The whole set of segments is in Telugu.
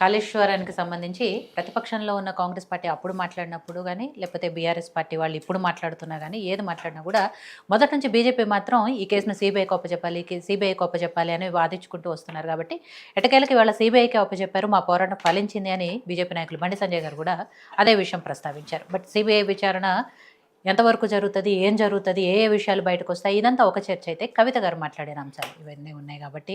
కాళేశ్వరానికి సంబంధించి ప్రతిపక్షంలో ఉన్న కాంగ్రెస్ పార్టీ అప్పుడు మాట్లాడినప్పుడు కానీ లేకపోతే బీఆర్ఎస్ పార్టీ వాళ్ళు ఇప్పుడు మాట్లాడుతున్నా కానీ ఏది మాట్లాడినా కూడా మొదటి నుంచి బీజేపీ మాత్రం ఈ కేసును సిబిఐకి అప్పచెప్పాలి అని వాదించుకుంటూ వస్తున్నారు. కాబట్టి ఎటకేలకి వాళ్ళ సిబిఐకి అప్పచెప్పారు, మా పోరాటం ఫలించింది అని బీజేపీ నాయకులు బండి సంజయ్ గారు కూడా అదే విషయం ప్రస్తావించారు. బట్ సిబిఐ విచారణ ఎంతవరకు జరుగుతుంది, ఏం జరుగుతుంది, ఏ విషయాలు బయటకు వస్తాయి, ఇదంతా ఒక చర్చ అయితే కవిత గారు మాట్లాడిన అంశాలు ఇవన్నీ ఉన్నాయి. కాబట్టి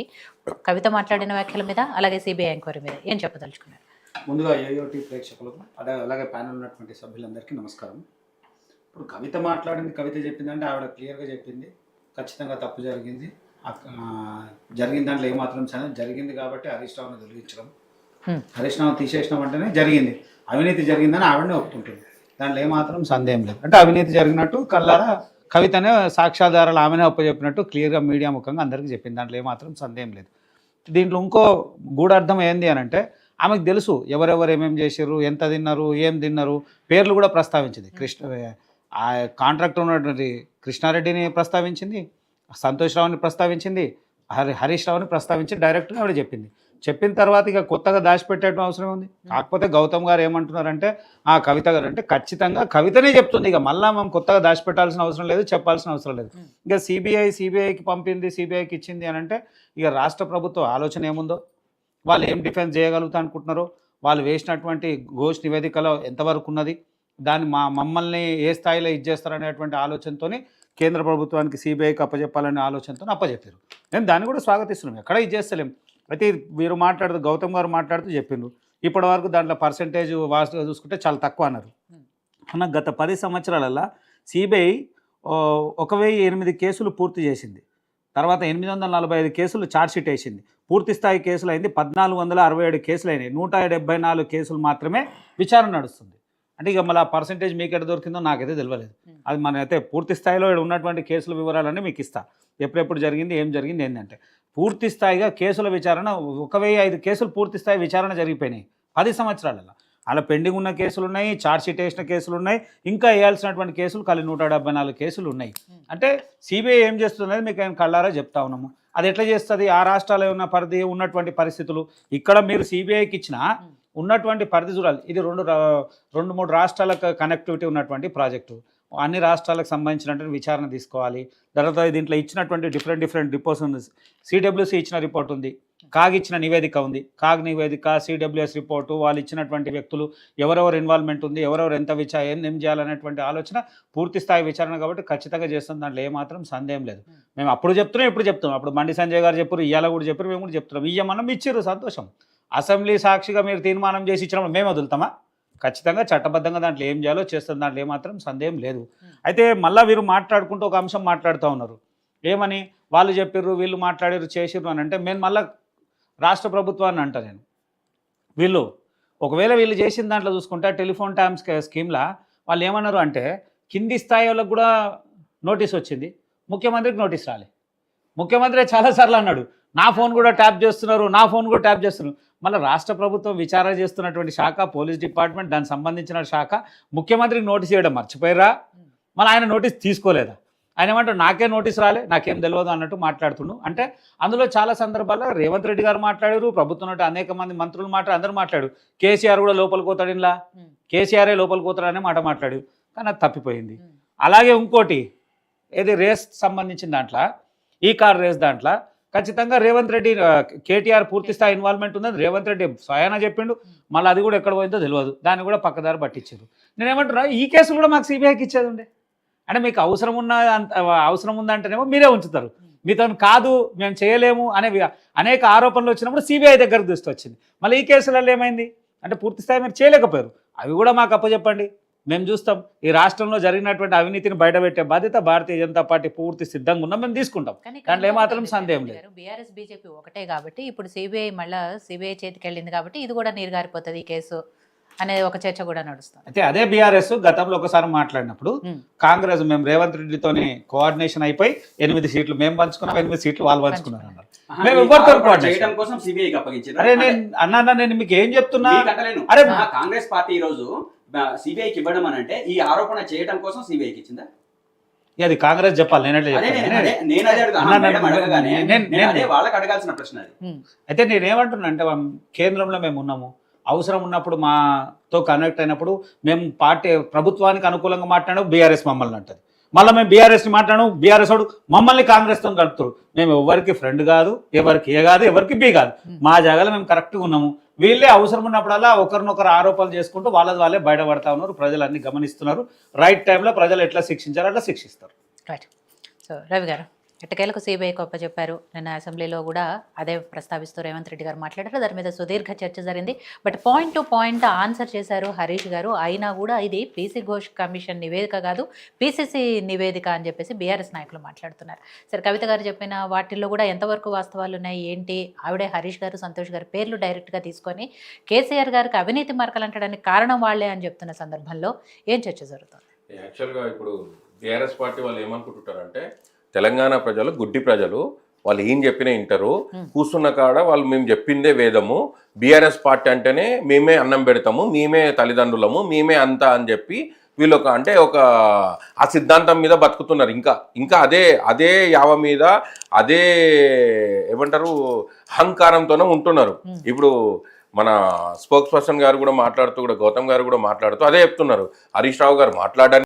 కవిత మాట్లాడిన వ్యాఖ్యల మీద అలాగే సిబిఐ ఎంక్వైరీ మీద ఏం చెప్పదలుచుకున్నారు? ముందుగా ఏయోటి ప్రేక్షకులకు అలాగే ప్యానల్ ఉన్నటువంటి సభ్యులందరికీ నమస్కారం. ఇప్పుడు కవిత మాట్లాడింది, కవిత చెప్పిందంటే ఆవిడ క్లియర్గా చెప్పింది, ఖచ్చితంగా తప్పు జరిగింది. జరిగిన దాంట్లో ఏమాత్రం జరిగింది కాబట్టి హరీష్ రావుని తొలగించడం, హరీష్ రావు తీసేసిన వెంటనే జరిగింది, అవినీతి జరిగిందని ఆవిడనే ఒప్పుకుంటుంది. దాంట్లో ఏమాత్రం సందేహం లేదు. అంటే అవినీతి జరిగినట్టు కళ్ళారా కవితనే సాక్ష్యాధారాలు ఆమెనే ఒప్పచెప్పినట్టు క్లియర్గా మీడియా ముఖంగా అందరికీ చెప్పింది. దాంట్లో ఏమాత్రం సందేహం లేదు. దీంట్లో ఇంకో గూఢార్థం ఏంది అని అంటే ఆమెకు తెలుసు ఎవరెవరు ఏమేమి చేసారు, ఎంత తిన్నారు, ఏం తిన్నారు, పేర్లు కూడా ప్రస్తావించింది. ఆ కాంట్రాక్టర్ ఉన్నటువంటి కృష్ణారెడ్డిని ప్రస్తావించింది, సంతోష్ రావుని ప్రస్తావించింది, హరీష్ రావుని ప్రస్తావించి డైరెక్ట్గా ఆవిడ చెప్పింది. చెప్పిన తర్వాత ఇక కొత్తగా దాచిపెట్టడం అవసరం ఉంది. కాకపోతే గౌతమ్ గారు ఏమంటున్నారంటే ఆ కవిత గారు అంటే ఖచ్చితంగా కవితనే చెప్తుంది, ఇక మళ్ళీ మనం కొత్తగా దాచిపెట్టాల్సిన అవసరం లేదు, చెప్పాల్సిన అవసరం లేదు. ఇక సిబిఐకి పంపింది, సిబిఐకి ఇచ్చింది అని అంటే ఇక రాష్ట్ర ప్రభుత్వం ఆలోచన ఏముందో, వాళ్ళు ఏం డిఫెన్స్ చేయగలుగుతా అనుకుంటున్నారో, వాళ్ళు వేసినటువంటి ఘోష్ నివేదికలో ఎంతవరకు ఉన్నది, దాన్ని మమ్మల్ని ఏ స్థాయిలో ఇచ్చేస్తారనేటువంటి ఆలోచనతో కేంద్ర ప్రభుత్వానికి సిబిఐకి అప్పచెప్పాలనే ఆలోచనతో అప్పచెప్పారు. నేను దాన్ని కూడా స్వాగతిస్తున్నాం, ఎక్కడ ఇచ్చేస్తలేం. అయితే మీరు మాట్లాడుతూ గౌతమ్ గారు మాట్లాడుతూ చెప్పిండ్రు ఇప్పటి వరకు దాంట్లో పర్సంటేజ్ వాస్తుగా చూసుకుంటే చాలా తక్కువ అన్నారు. అన్న గత 10 సంవత్సరాలలో సిబిఐ 1008 కేసులు పూర్తి చేసింది. తర్వాత 845 కేసులు ఛార్జ్షీట్ వేసింది. పూర్తి స్థాయి కేసులు అయింది 1467 కేసులు అయినాయి. 174 కేసులు మాత్రమే విచారణ నడుస్తుంది. అంటే ఇక మళ్ళీ పర్సంటేజ్ మీకు ఎక్కడ దొరికిందో నాకైతే తెలియలేదు. అది మన అయితే పూర్తి స్థాయిలో ఉన్నటువంటి కేసుల వివరాలన్నీ మీకు ఇస్తా, ఎప్పుడెప్పుడు జరిగింది, ఏం జరిగింది ఏంటంటే పూర్తి స్థాయిగా కేసుల విచారణ 1005 కేసులు పూర్తి స్థాయి విచారణ జరిగిపోయినాయి 10 సంవత్సరాలలో. అలా పెండింగ్ ఉన్న కేసులు ఉన్నాయి, ఛార్జ్షీట్ వేసిన కేసులు ఉన్నాయి, ఇంకా వేయాల్సినటువంటి కేసులు కలిసి 174 కేసులు ఉన్నాయి. అంటే సిబిఐ ఏం చేస్తున్నది మీకు ఆయన కళ్ళారా చెప్తా ఉన్నాము. అది ఎట్లా చేస్తుంది, ఆ రాష్ట్రాల్లో ఉన్న పరిధి ఉన్నటువంటి పరిస్థితులు ఇక్కడ మీరు సిబిఐకి ఇచ్చిన ఉన్నటువంటి పరిధి చూడాలి. ఇది 2-3 రాష్ట్రాలకు కనెక్టివిటీ ఉన్నటువంటి ప్రాజెక్టు, అన్ని రాష్ట్రాలకు సంబంధించినటువంటి విచారణ తీసుకోవాలి. తర్వాత దీంట్లో ఇచ్చినటువంటి డిఫరెంట్ రిపోర్ట్స్ ఉంది. సిడబ్ల్యూసి ఇచ్చిన రిపోర్ట్ ఉంది, కాగ్ ఇచ్చిన నివేదిక ఉంది. కాగ్ నివేదిక, సిడబ్ల్యూఎస్ రిపోర్టు, వాళ్ళు ఇచ్చినటువంటి వ్యక్తులు ఎవరెవరు ఇన్వాల్వ్మెంట్ ఉంది, ఎవరెవరు ఎంత ఏం చేయాలనేటువంటి ఆలోచన పూర్తి స్థాయి విచారణ కాబట్టి ఖచ్చితంగా చేస్తుంది. దాంట్లో ఏమాత్రం సందేహం లేదు. మేము అప్పుడు చెప్తున్నాం, ఇప్పుడు చెప్తున్నాం. అప్పుడు బండి సంజయ్ గారు చెప్పారు, ఇవాళ కూడా చెప్పారు, మేము కూడా చెప్తున్నాం. ఇయ్యమనం ఇచ్చారు, సంతోషం. అసెంబ్లీ సాక్షిగా మీరు తీర్మానం చేసి ఇచ్చినప్పుడు మేము వదులుతామా? ఖచ్చితంగా చట్టబద్ధంగా దాంట్లో ఏం చేయాలో చేస్తుంది, దాంట్లో ఏమాత్రం సందేహం లేదు. అయితే మళ్ళీ వీరు మాట్లాడుకుంటూ ఒక అంశం మాట్లాడుతూ ఉన్నారు. ఏమని వాళ్ళు చెప్పారు, వీళ్ళు మాట్లాడారు, చేసిర్రు అని అంటే నేను మళ్ళీ రాష్ట్ర ప్రభుత్వాన్ని అంట నేను, వీళ్ళు ఒకవేళ వీళ్ళు చేసిన దాంట్లో చూసుకుంటే టెలిఫోన్ ట్యామ్స్ స్కీమ్లా వాళ్ళు ఏమన్నారు అంటే కింది స్థాయి వాళ్ళకు కూడా నోటీస్ వచ్చింది, ముఖ్యమంత్రికి నోటీస్ రాలే. ముఖ్యమంత్రి చాలాసార్లు అన్నాడు నా ఫోన్ కూడా ట్యాప్ చేస్తున్నారు, నా ఫోన్ కూడా ట్యాప్ చేస్తున్నారు. మళ్ళీ రాష్ట్ర ప్రభుత్వం విచారణ చేస్తున్నటువంటి శాఖ, పోలీస్ డిపార్ట్మెంట్, దానికి సంబంధించిన శాఖ ముఖ్యమంత్రికి నోటీస్ ఇవ్వడం మర్చిపోయారా? మళ్ళీ ఆయన నోటీస్ తీసుకోలేదా? ఆయన ఏమంటారు నాకే నోటీస్ రాలే, నాకేం తెలియదు అన్నట్టు మాట్లాడుతున్నాడు. అంటే అందులో చాలా సందర్భాల్లో రేవంత్ రెడ్డి గారు మాట్లాడారు, ప్రభుత్వం అనేక మంది మంత్రులు అందరూ మాట్లాడు. కేసీఆర్ కూడా లోపలికి పోతాడు, ఇలా కేసీఆరే లోపలికి పోతాడు అనే మాట మాట్లాడు, కానీ అది తప్పిపోయింది. అలాగే ఇంకోటి ఏది రేస్ సంబంధించిన దాంట్లో, ఈ కార్ రేస్ దాంట్లో ఖచ్చితంగా రేవంత్ రెడ్డి, కేటీఆర్ పూర్తి స్థాయి ఇన్వాల్వ్మెంట్ ఉందని రేవంత్ రెడ్డి స్వయానా చెప్పిండు. మళ్ళీ అది కూడా ఎక్కడ పోయిందో తెలియదు, దాన్ని కూడా పక్కదారి పట్టించారు. నేనేమంటున్నా ఈ కేసులు కూడా మాకు సిబిఐకి ఇచ్చేది ఉండే. అంటే మీకు అవసరం ఉందంటేనేమో మీరే ఉంచుతారు, మీతో కాదు మేము చేయలేము అనేక ఆరోపణలు వచ్చినప్పుడు సిబిఐ దగ్గరకు దృష్టి వచ్చింది. మళ్ళీ ఈ కేసులలో ఏమైంది అంటే పూర్తి స్థాయి మీరు చేయలేకపోయారు, అవి కూడా మాకు అప్పచెప్పండి, మేము చూస్తాం. ఈ రాష్ట్రంలో జరిగినటువంటి అవినీతిని బయటపెట్టే బాధ్యత భారతీయ జనతా పార్టీ పూర్తి సిద్ధంగా ఉన్నాం, మేము తీసుకుంటాం. దాంట్లో ఏమాత్రం సందేహం లేదు. బీఆర్ఎస్ బీజేపీ ఒకటే కాబట్టి ఇప్పుడు సిబిఐ చేతికి వెళ్ళింది కాబట్టి ఇది కూడా నీరుగారిపోతుంది ఈ కేసు అనేది ఒక చర్చ కూడా నడుస్తుంది. అయితే అదే బీఆర్ఎస్ గతంలో ఒకసారి మాట్లాడినప్పుడు కాంగ్రెస్ మేము రేవంత్ రెడ్డితోని కోఆర్డినేషన్ అయిపోయి 8 సీట్లు మేము పంచుకున్నాం, 8 సీట్లు వాళ్ళు పంచుకున్నారు అన్నారు. మేము ఎవరితో అరే నేను మీకు ఏం చెప్తున్నా, అరే కాంగ్రెస్ పార్టీ ఈ రోజు సిబిఐకి ఇవ్వడం అని అంటే ఈ ఆరోపణ చేయడం కోసం సిబిఐకి ఇచ్చిందా? ఇక అది కాంగ్రెస్ చెప్పాలి, నేనట్లే అదే చెప్తాను. నేను అదే అడుగుతా. అన్నా, మేడం అడగగానే నేను- నేను అదే వాళ్ళకి అడగాల్సిన ప్రశ్న అది. అయితే నేనేమంటున్నా అంటే కేంద్రంలో మేము ఉన్నాము, అవసరం ఉన్నప్పుడు మాతో కనెక్ట్ అయినప్పుడు మేము పార్టీ ప్రభుత్వానికి అనుకూలంగా మాట్లాడాము, బీఆర్ఎస్ మమ్మల్ని అంటది. మళ్ళీ మేము బీఆర్ఎస్ని మాట్లాడాము, బీఆర్ఎస్ వాడు మమ్మల్ని కాంగ్రెస్తో కలుపుతారు. మేము ఎవరికి ఫ్రెండ్ కాదు, ఎవరికి ఏ కాదు, ఎవరికి బి కాదు. మా జాగాలో మేము కరెక్ట్గా ఉన్నాము. వీళ్ళే అవసరం ఉన్నప్పుడల్లా ఒకరినొకరు ఆరోపణలు చేసుకుంటూ వాళ్ళే బయటపడతా ఉన్నారు. ప్రజలు అన్ని గమనిస్తున్నారు. రైట్ టైంలో ప్రజలు ఎట్లా శిక్షించారో అట్లా శిక్షిస్తారు. రైట్. సో రవి గారు, ఎట్టకేలకు సిబిఐకి అప్పచెప్పారు. నిన్న అసెంబ్లీలో కూడా అదే ప్రస్తావిస్తూ రేవంత్ రెడ్డి గారు మాట్లాడారు. దాని మీద సుదీర్ఘ చర్చ జరిగింది. But point to point answer చేశారు హరీష్ గారు. అయినా కూడా ఇది పీసీ ఘోష్ కమిషన్ నివేదిక కాదు, పీసీసీ నివేదిక అని చెప్పేసి బీఆర్ఎస్ నాయకులు మాట్లాడుతున్నారు. సరే, కవిత గారు చెప్పిన వాటిల్లో కూడా ఎంతవరకు వాస్తవాలు ఉన్నాయి ఏంటి? ఆవిడే హరీష్ గారు, సంతోష్ గారు పేర్లు డైరెక్ట్గా తీసుకొని కేసీఆర్ గారికి అవినీతి మార్కలు అంటడానికి కారణం వాళ్లే అని చెప్తున్న సందర్భంలో ఏం చర్చ జరుగుతుంది? యాక్చువల్గా ఇప్పుడు బీఆర్ఎస్ పార్టీ వాళ్ళు ఏమనుకుంటుంటారంటే, తెలంగాణ ప్రజలు గుడ్డి ప్రజలు, వాళ్ళు ఏం చెప్పినా వింటారు, కూర్చున్న కాడ వాళ్ళు మేము చెప్పిందే వేదము, బీఆర్ఎస్ పార్టీ అంటేనే మేమే అన్నం పెడతాము, మేమే తల్లిదండ్రులము, మేమే అంతా అని చెప్పి వీళ్ళు ఒక ఆ సిద్ధాంతం మీద బతుకుతున్నారు. ఇంకా అదే యావ మీద అదే ఏమంటారు అహంకారంతోనే ఉంటున్నారు. ఇప్పుడు మన స్పోక్స్ పర్సన్ గారు కూడా మాట్లాడుతూ, కూడా గౌతమ్ గారు కూడా మాట్లాడుతూ అదే చెప్తున్నారు. హరీష్ రావు గారు మాట్లాడడానికి